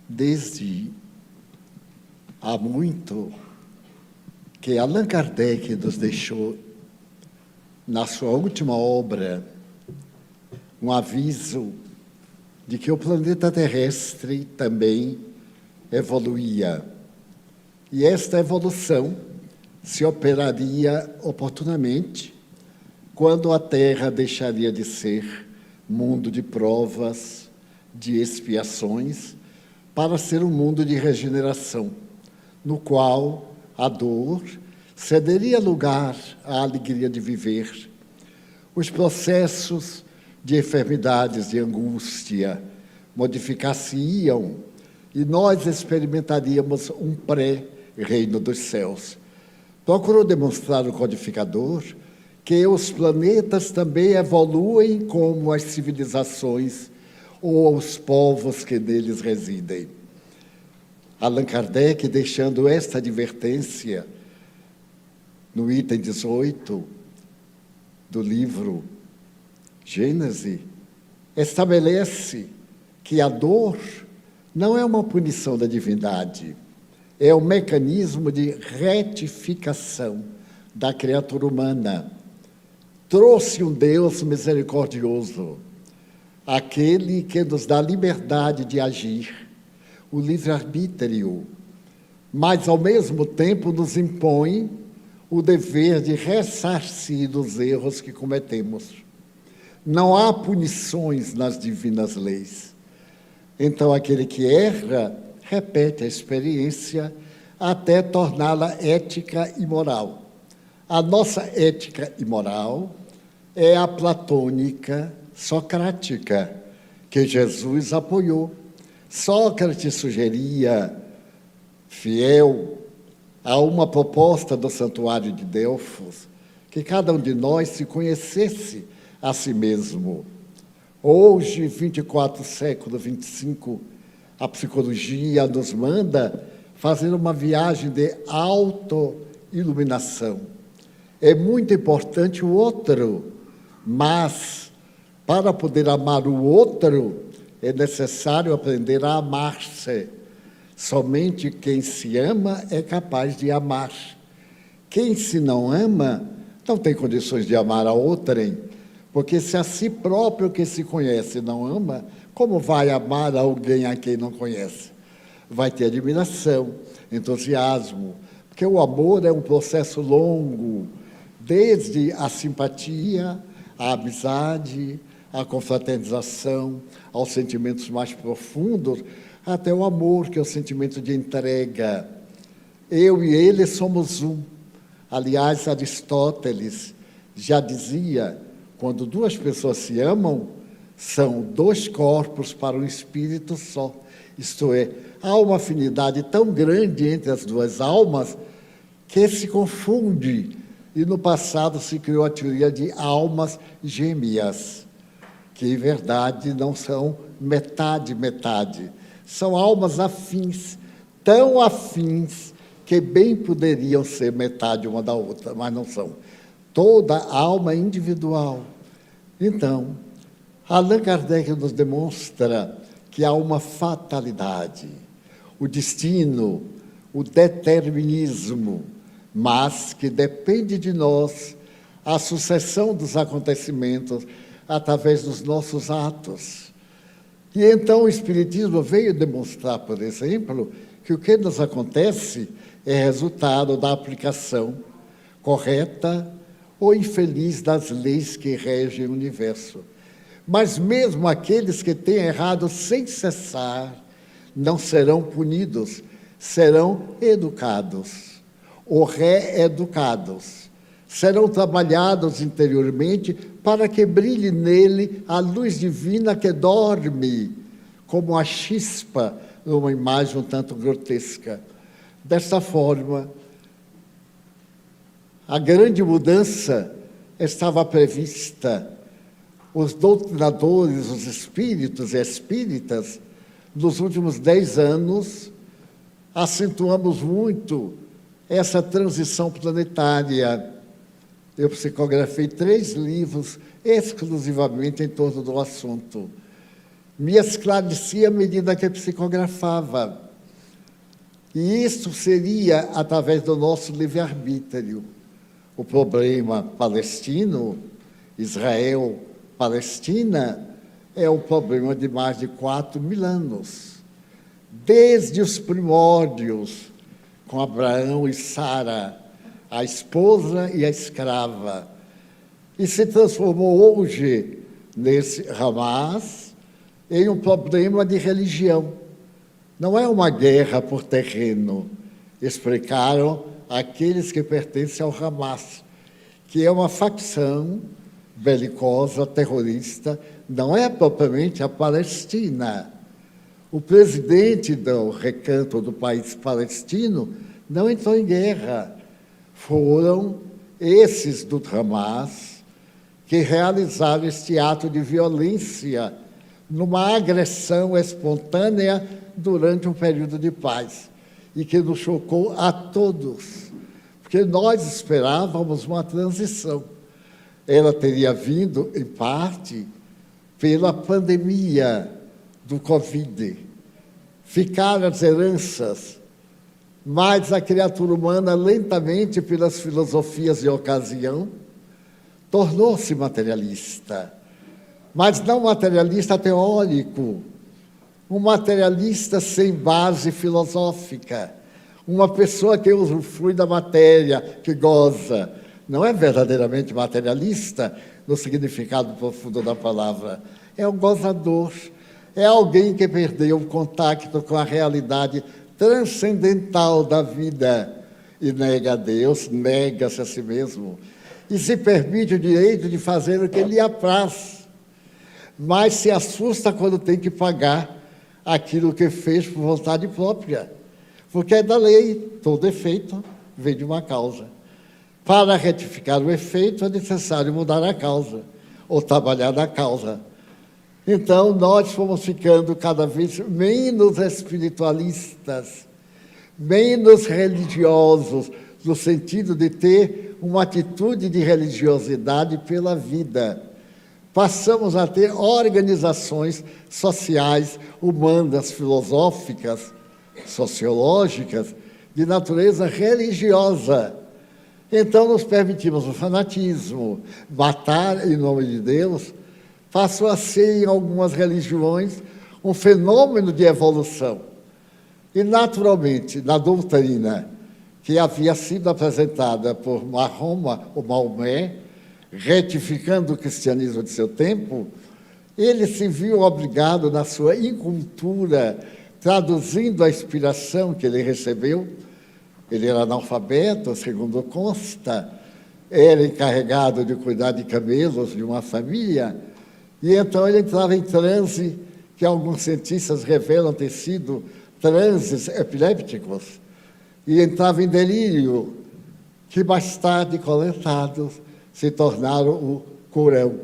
desde há muito que Allan Kardec nos deixou, na sua última obra, um aviso de que o planeta terrestre também evoluía. E esta evolução se operaria oportunamente quando a Terra deixaria de ser mundo de provas, de expiações, para ser um mundo de regeneração, no qual a dor cederia lugar à alegria de viver. Os processos de enfermidades, de angústia, modificar-se-iam e nós experimentaríamos um pré-reino dos céus. Procurou demonstrar o codificador que os planetas também evoluem como as civilizações ou os povos que neles residem. Allan Kardec, deixando esta advertência no item 18 do livro Gênese, estabelece que a dor não é uma punição da divindade, é um mecanismo de retificação da criatura humana. Trouxe um Deus misericordioso, aquele que nos dá liberdade de agir, o livre-arbítrio, mas, ao mesmo tempo, nos impõe o dever de ressarcir dos erros que cometemos. Não há punições nas divinas leis. Então, aquele que erra, repete a experiência até torná-la ética e moral. A nossa ética e moral é a platônica socrática, que Jesus apoiou. Sócrates sugeria, fiel a uma proposta do Santuário de Delfos, que cada um de nós se conhecesse a si mesmo. Hoje, 24 século 25, a psicologia nos manda fazer uma viagem de autoiluminação. É muito importante o outro, mas para poder amar o outro, é necessário aprender a amar-se. Somente quem se ama é capaz de amar. Quem se não ama, não tem condições de amar a outrem, porque se a si próprio que se conhece não ama, como vai amar alguém a quem não conhece? Vai ter admiração, entusiasmo, porque o amor é um processo longo, desde a simpatia, a amizade, a confraternização, aos sentimentos mais profundos, até o amor, que é o sentimento de entrega. Eu e ele somos um. Aliás, Aristóteles já dizia, quando duas pessoas se amam, são dois corpos para um espírito só. Isto é, há uma afinidade tão grande entre as duas almas que se confunde. E no passado se criou a teoria de almas gêmeas, que em verdade não são metade. São almas afins, tão afins que bem poderiam ser metade uma da outra, mas não são. Toda alma é individual. Então, Allan Kardec nos demonstra que há uma fatalidade, o destino, o determinismo, mas que depende de nós a sucessão dos acontecimentos através dos nossos atos. E então o Espiritismo veio demonstrar, por exemplo, que o que nos acontece é resultado da aplicação correta ou infeliz das leis que regem o universo. Mas mesmo aqueles que têm errado sem cessar não serão punidos, serão educados ou reeducados. Serão trabalhados interiormente para que brilhe nele a luz divina que dorme, como a chispa numa imagem um tanto grotesca. Desta forma, a grande mudança estava prevista. Os doutrinadores, os espíritos e espíritas, nos últimos 10 anos, acentuamos muito essa transição planetária. Eu psicografei 3 livros exclusivamente em torno do assunto. me esclarecia à medida que psicografava. E isso seria através do nosso livre-arbítrio. O problema palestino, Israel-Palestina, é um problema de mais de 4.000 anos. Desde os primórdios, com Abraão e Sara, a esposa e a escrava, e se transformou hoje, nesse Hamas, em um problema de religião. Não é uma guerra por terreno, explicaram aqueles que pertencem ao Hamas, que é uma facção belicosa, terrorista, não é propriamente a Palestina. O presidente do recanto do país palestino não entrou em guerra. Foram esses do Hamas que realizaram este ato de violência numa agressão espontânea durante um período de paz e que nos chocou a todos, porque nós esperávamos uma transição. Ela teria vindo, em parte, pela pandemia do Covid. Ficaram as heranças, mas a criatura humana, lentamente, pelas filosofias de ocasião, tornou-se materialista. Mas não materialista teórico, um materialista sem base filosófica, uma pessoa que usufrui da matéria, que goza. Não é verdadeiramente materialista no significado profundo da palavra, é um gozador, é alguém que perdeu o contato com a realidade transcendental da vida e nega a Deus, nega-se a si mesmo e se permite o direito de fazer o que lhe apraz, mas se assusta quando tem que pagar aquilo que fez por vontade própria, porque é da lei, todo efeito vem de uma causa. Para retificar o efeito é necessário mudar a causa, ou trabalhar na causa. Então, nós fomos ficando cada vez menos espiritualistas, menos religiosos, no sentido de ter uma atitude de religiosidade pela vida. Passamos a ter organizações sociais, humanas, filosóficas, sociológicas, de natureza religiosa. Então, nos permitimos o fanatismo, matar em nome de Deus, passou a ser, em algumas religiões, um fenômeno de evolução. E, naturalmente, na doutrina que havia sido apresentada por Mahoma, ou Maomé, retificando o cristianismo de seu tempo, ele se viu obrigado, na sua incultura, traduzindo a inspiração que ele recebeu. Ele era analfabeto, segundo consta, era encarregado de cuidar de camelos de uma família, e então ele entrava em transe, que alguns cientistas revelam ter sido transes epilépticos, e entrava em delírio, que mais tarde, coletados, se tornaram o Corão,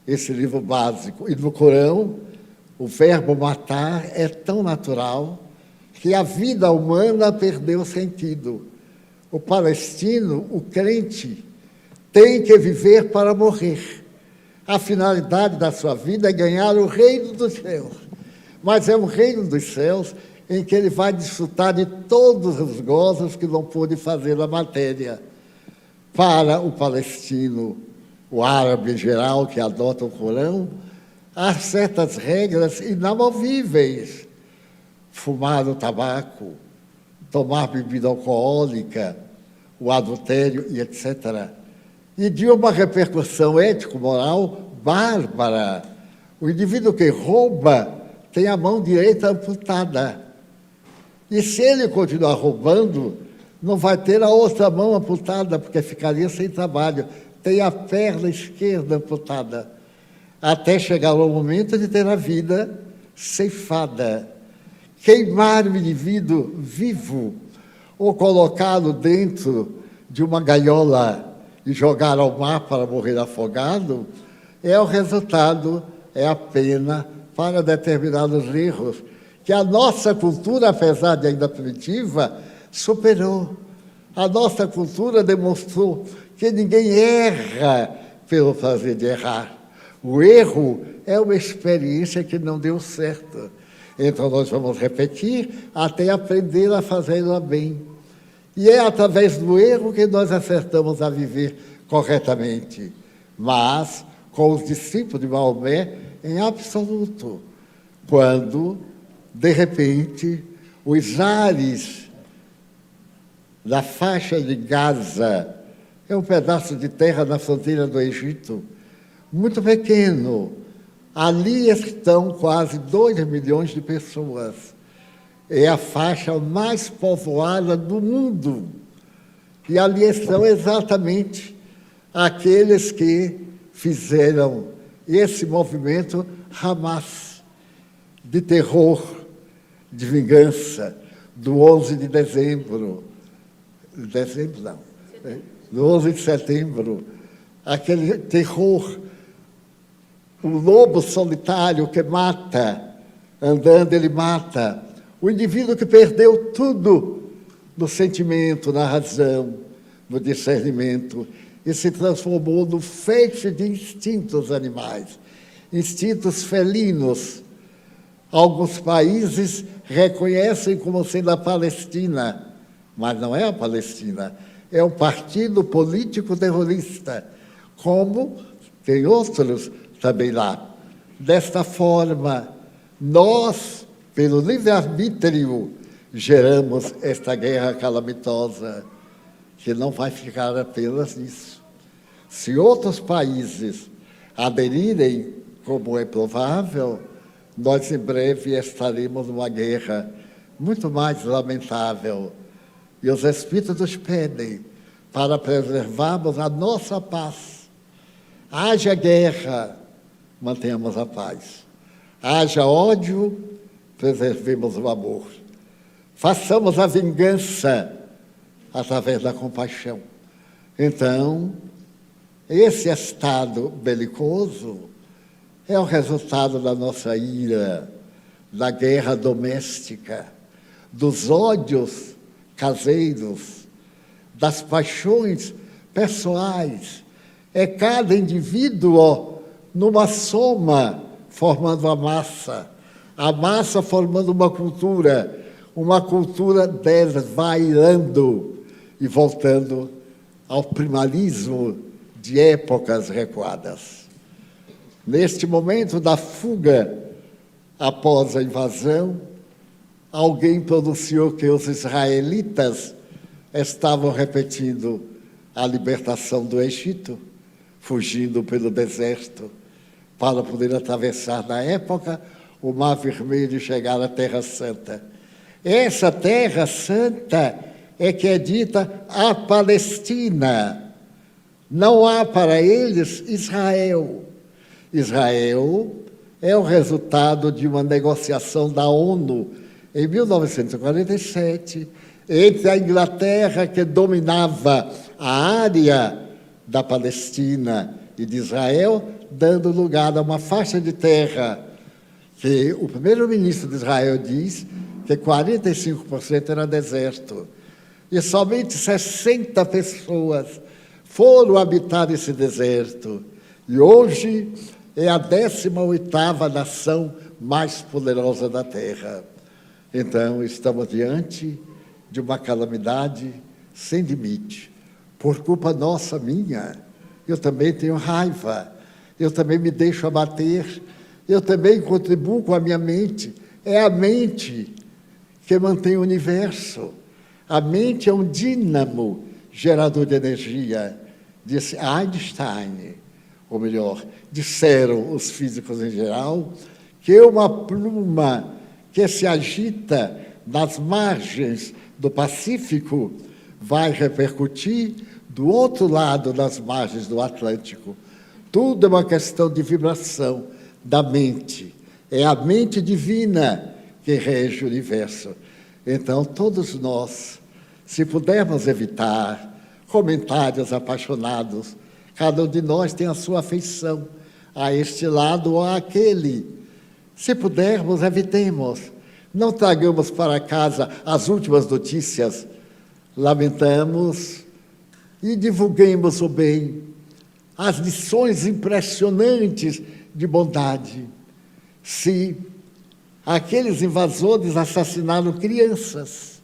esse livro básico. E no Corão, o verbo matar é tão natural que a vida humana perdeu sentido. O palestino, o crente, tem que viver para morrer. A finalidade da sua vida é ganhar o reino dos céus. Mas é um reino dos céus em que ele vai desfrutar de todos os gozos que não pôde fazer na matéria. Para o palestino, o árabe em geral, que adota o Corão, há certas regras inamovíveis. Fumar o tabaco, tomar bebida alcoólica, o adultério e etc. E de uma repercussão ético-moral bárbara. O indivíduo que rouba tem a mão direita amputada. E se ele continuar roubando, não vai ter a outra mão amputada, porque ficaria sem trabalho. Tem a perna esquerda amputada, até chegar ao momento de ter a vida ceifada. Queimar o indivíduo vivo ou colocá-lo dentro de uma gaiola e jogar ao mar para morrer afogado é o resultado, é a pena para determinados erros que a nossa cultura, apesar de ainda primitiva, superou. A nossa cultura demonstrou que ninguém erra pelo prazer de errar. O erro é uma experiência que não deu certo. Então, nós vamos repetir até aprender a fazê-la bem. E é através do erro que nós acertamos a viver corretamente. Mas, com os discípulos de Maomé, em absoluto, quando, de repente, os ares da faixa de Gaza, é um pedaço de terra na fronteira do Egito, muito pequeno. Ali estão quase 2 milhões de pessoas. É a faixa mais povoada do mundo. E ali estão exatamente aqueles que fizeram esse movimento Hamas, de terror, de vingança, do 11 de dezembro. Dezembro não. Do 11 de setembro. Aquele terror. O lobo solitário que mata, andando ele mata. O indivíduo que perdeu tudo no sentimento, na razão, no discernimento, e se transformou no feixe de instintos animais, instintos felinos. Alguns países reconhecem como sendo a Palestina, mas não é a Palestina, é um partido político terrorista, como tem outros também lá. Desta forma, nós, pelo livre-arbítrio, geramos esta guerra calamitosa, que não vai ficar apenas nisso. Se outros países aderirem, como é provável, nós em breve estaremos numa guerra muito mais lamentável. E os Espíritos pedem para preservarmos a nossa paz. Haja guerra, mantenhamos a paz. Haja ódio, preservemos o amor. Façamos a vingança através da compaixão. Então, esse estado belicoso é o resultado da nossa ira, da guerra doméstica, dos ódios caseiros, das paixões pessoais. É cada indivíduo numa soma formando a massa formando uma cultura desvairando e voltando ao primalismo de épocas recuadas. Neste momento da fuga após a invasão, alguém pronunciou que os israelitas estavam repetindo a libertação do Egito, fugindo pelo deserto, para poder atravessar, na época, o Mar Vermelho e chegar à Terra Santa. Essa Terra Santa é que é dita a Palestina. Não há para eles Israel. Israel é o resultado de uma negociação da ONU em 1947, entre a Inglaterra, que dominava a área da Palestina e de Israel, dando lugar a uma faixa de terra que o primeiro-ministro de Israel diz que 45% era deserto. E somente 60 pessoas foram habitar esse deserto. E hoje é a 18ª nação mais poderosa da Terra. Então, estamos diante de uma calamidade sem limite. Por culpa nossa, minha, eu também tenho raiva, eu também me deixo abater, eu também contribuo com a minha mente. É a mente que mantém o universo. A mente é um dínamo gerador de energia, disse Einstein. Ou melhor, disseram os físicos em geral, que uma pluma que se agita nas margens do Pacífico vai repercutir do outro lado das margens do Atlântico. Tudo é uma questão de vibração da mente. É a mente divina que rege o universo. Então, todos nós, se pudermos evitar comentários apaixonados, cada um de nós tem a sua afeição a este lado ou àquele. Se pudermos, evitemos. Não tragamos para casa as últimas notícias. Lamentamos e divulguemos o bem. as lições impressionantes de bondade. Se aqueles invasores assassinaram crianças,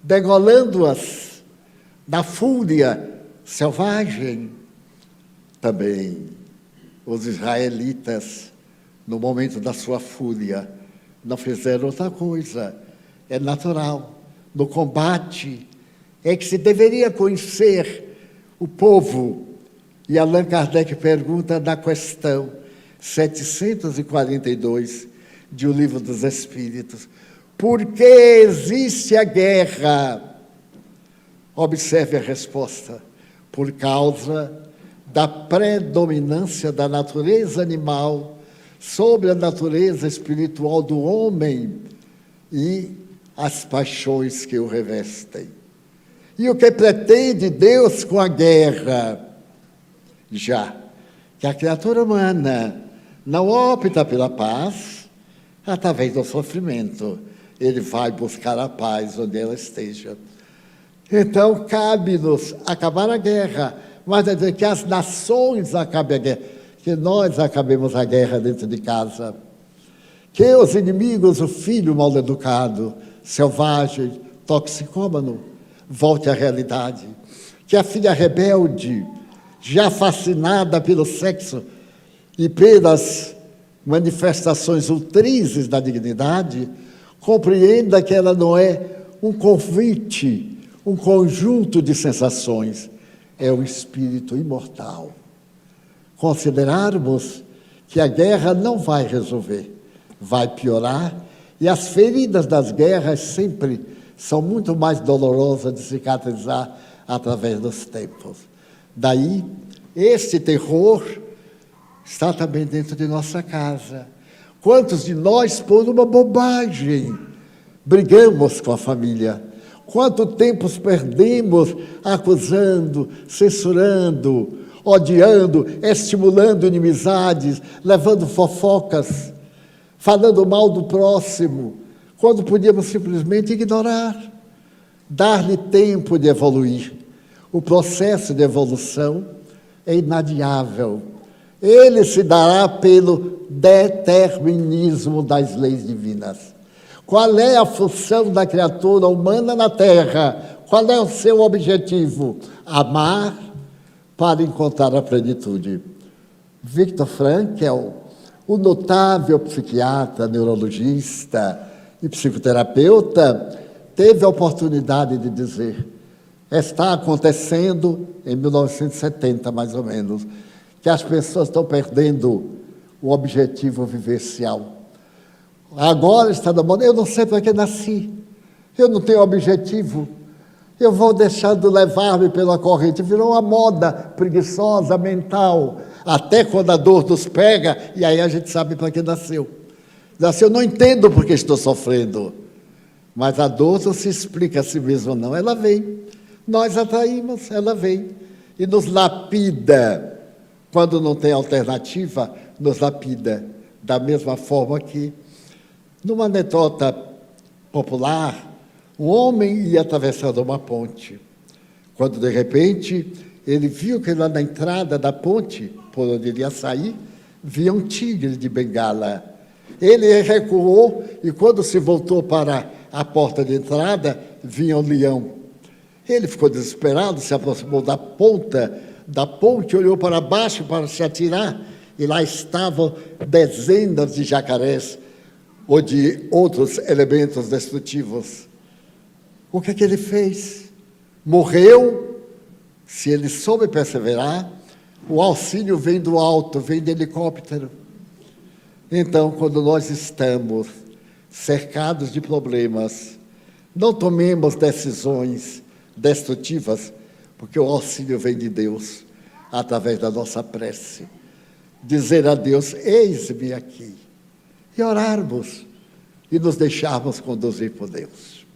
degolando-as da fúria selvagem, também os israelitas, no momento da sua fúria, não fizeram outra coisa. É natural. No combate é que se deveria conhecer o povo. E Allan Kardec pergunta na questão 742 de O Livro dos Espíritos: por que existe a guerra? Observe a resposta: por causa da predominância da natureza animal sobre a natureza espiritual do homem e as paixões que o revestem. E o que pretende Deus com a guerra? Já que a criatura humana não opta pela paz, através do sofrimento, ele vai buscar a paz onde ela esteja. Então, cabe-nos acabar a guerra, mas é dizer que as nações acabem a guerra, que nós acabemos a guerra dentro de casa, que os inimigos, o filho mal educado, selvagem, toxicômano, volte à realidade, que a filha rebelde, já fascinada pelo sexo e pelas manifestações ultrizes da dignidade, compreenda que ela não é um convite, um conjunto de sensações, é o espírito imortal. Considerarmos que a guerra não vai resolver, vai piorar, e as feridas das guerras sempre são muito mais dolorosas de cicatrizar através dos tempos. Daí, este terror está também dentro de nossa casa. Quantos de nós, por uma bobagem, brigamos com a família? Quanto tempo perdemos acusando, censurando, odiando, estimulando inimizades, levando fofocas, falando mal do próximo, quando podíamos simplesmente ignorar, dar-lhe tempo de evoluir. O processo de evolução é inadiável. Ele se dará pelo determinismo das leis divinas. Qual é a função da criatura humana na Terra? Qual é o seu objetivo? Amar para encontrar a plenitude. Viktor Frankl, o notável psiquiatra, neurologista e psicoterapeuta, teve a oportunidade de dizer: está acontecendo em 1970, mais ou menos, que as pessoas estão perdendo o objetivo vivencial. Agora está na moda, eu não sei para que nasci, eu não tenho objetivo, eu vou deixando levar-me pela corrente. Virou uma moda preguiçosa, mental, até quando a dor nos pega, e aí a gente sabe para que nasceu. Nasceu, não entendo porque estou sofrendo, mas a dor não se explica a si mesma, não, ela vem. Nós atraímos, ela vem e nos lapida. Quando não tem alternativa, nos lapida. Da mesma forma que, numa anedota popular, um homem ia atravessando uma ponte. Quando, de repente, ele viu que lá na entrada da ponte, por onde ele ia sair, via um tigre de bengala. Ele recuou e, quando se voltou para a porta de entrada, vinha um leão. Ele ficou desesperado, se aproximou da ponta da ponte, olhou para baixo para se atirar, e lá estavam dezenas de jacarés ou de outros elementos destrutivos. O que é que ele fez? Morreu? Se ele soube perseverar, o auxílio vem do alto, vem de helicóptero. Então, quando nós estamos cercados de problemas, não tomemos decisões destrutivas, porque o auxílio vem de Deus, através da nossa prece. Dizer a Deus: eis-me aqui, e orarmos, e nos deixarmos conduzir por Deus.